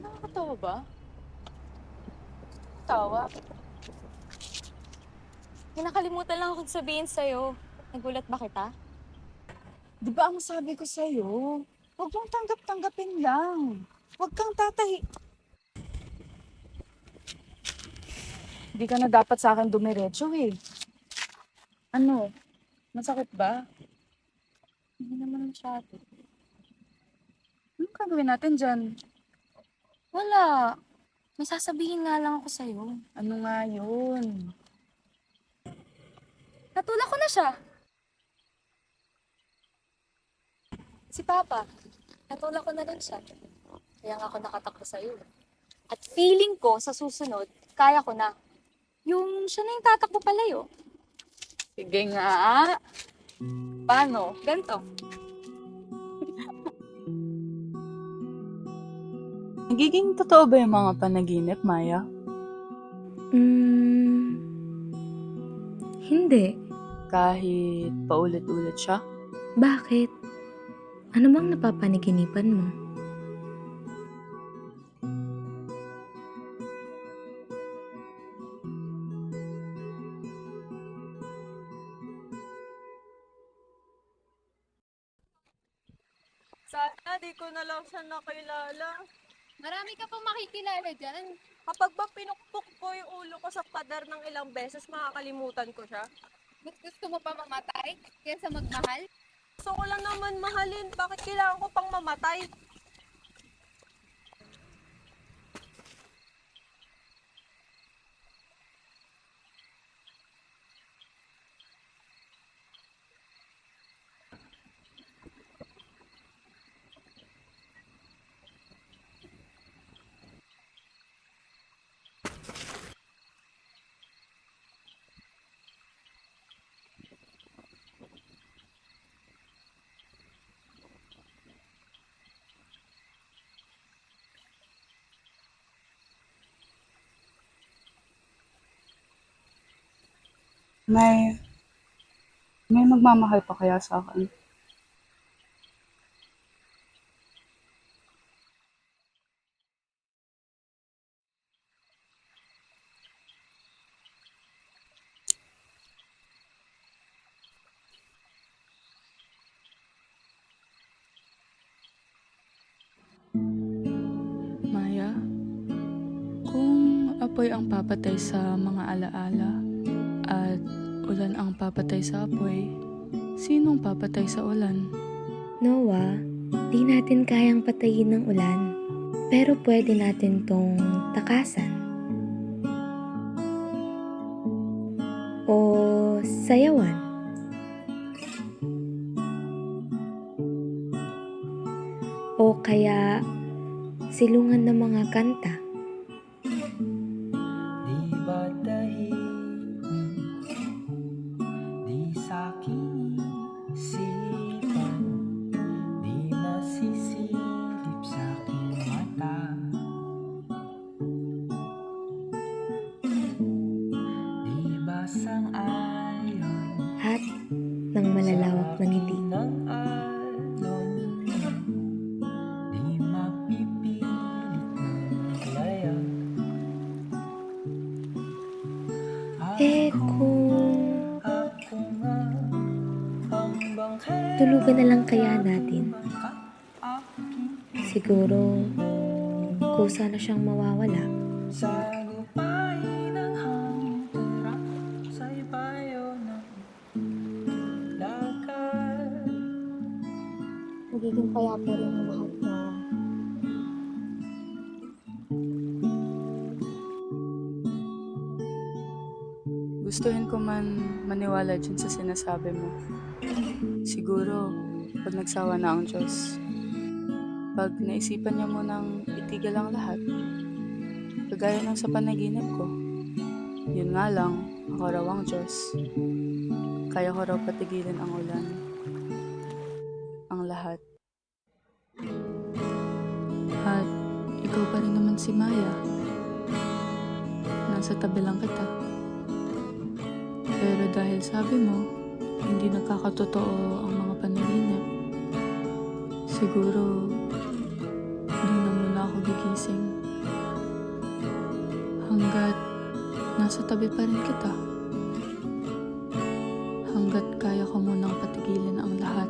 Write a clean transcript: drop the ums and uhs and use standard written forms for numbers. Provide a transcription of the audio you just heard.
Nakakatawa ba? Tawa? May nakalimutan lang akong sabihin sa'yo. Nagulat ba kita? Di ba ang sabi ko sa'yo? Huwag mong tanggap-tanggapin lang. Huwag kang tatahi. Di ka na dapat sa akin dumiretso eh. Ano? Masakit ba? Hindi naman masyado. Anong gagawin natin dyan? Wala. May sasabihin nga lang ako sa'yo. Ano nga yun? Natulak ko na siya. Si Papa. Natulak ko na rin siya. Kaya nga ako nakatakbo sa'yo. At feeling ko, sa susunod, kaya ko na. Yung siya na yung tatakbo palayo. Sige nga. Paano? Ganto. Nagiging totoo ba yung mga panaginip, Maya? Hindi. Kahit paulit-ulit siya? Bakit? Ano bang napapaniginipan mo? Sana di ko na lang siya nakilala. Marami ka pang makikilala dyan. Kapag ba pinukpok ko yung ulo ko sa pader ng ilang beses, makakalimutan ko siya. Gusto mo pa mamatay kaysa magmahal? Gusto ko lang naman mahalin. Bakit kailangan ko pang mamatay? May magmamahal pa kaya sa akin? Maya, kung apoy ang papatay sa mga alaala at ulan ang papatay sa apoy, sinong papatay sa ulan? Noah, di natin kayang patayin ng ulan. Pero pwede natin tong takasan. O sayawan. O kaya silungan ng mga kanta. Di ba tahimik, di sa'king isipan, di masisilip sa'king mata. Di ba sang-ayon At ng malalawak na ngiti. ng alon, di mapipilit ng laya. Kung Ako nga ang bangkay tulugan na lang kaya natin. Siguro, kusa na siyang mawawala. sa gupain ng hangin tira sa ibayo ng dagat. magiging payapa rin ang lahat na Gustuhin ko man maniwala dyan sa sinasabi mo. Siguro, pag nagsawa na ang Diyos, pag naisipan niya mo nang itigil ang lahat, kagaya ng sa panaginip ko, yun nga lang, ako raw ang Diyos. Kaya ko raw patigilin ang ulan. Ang lahat. At ikaw pa rin naman si Maya. Nasa tabi lang kita. Pero dahil sabi mo, hindi nakakatotoo ang mga panaginip, siguro, hindi na muna ako gigising. Hanggat nasa tabi pa rin kita. Hanggat kaya ko munang patigilin ang lahat.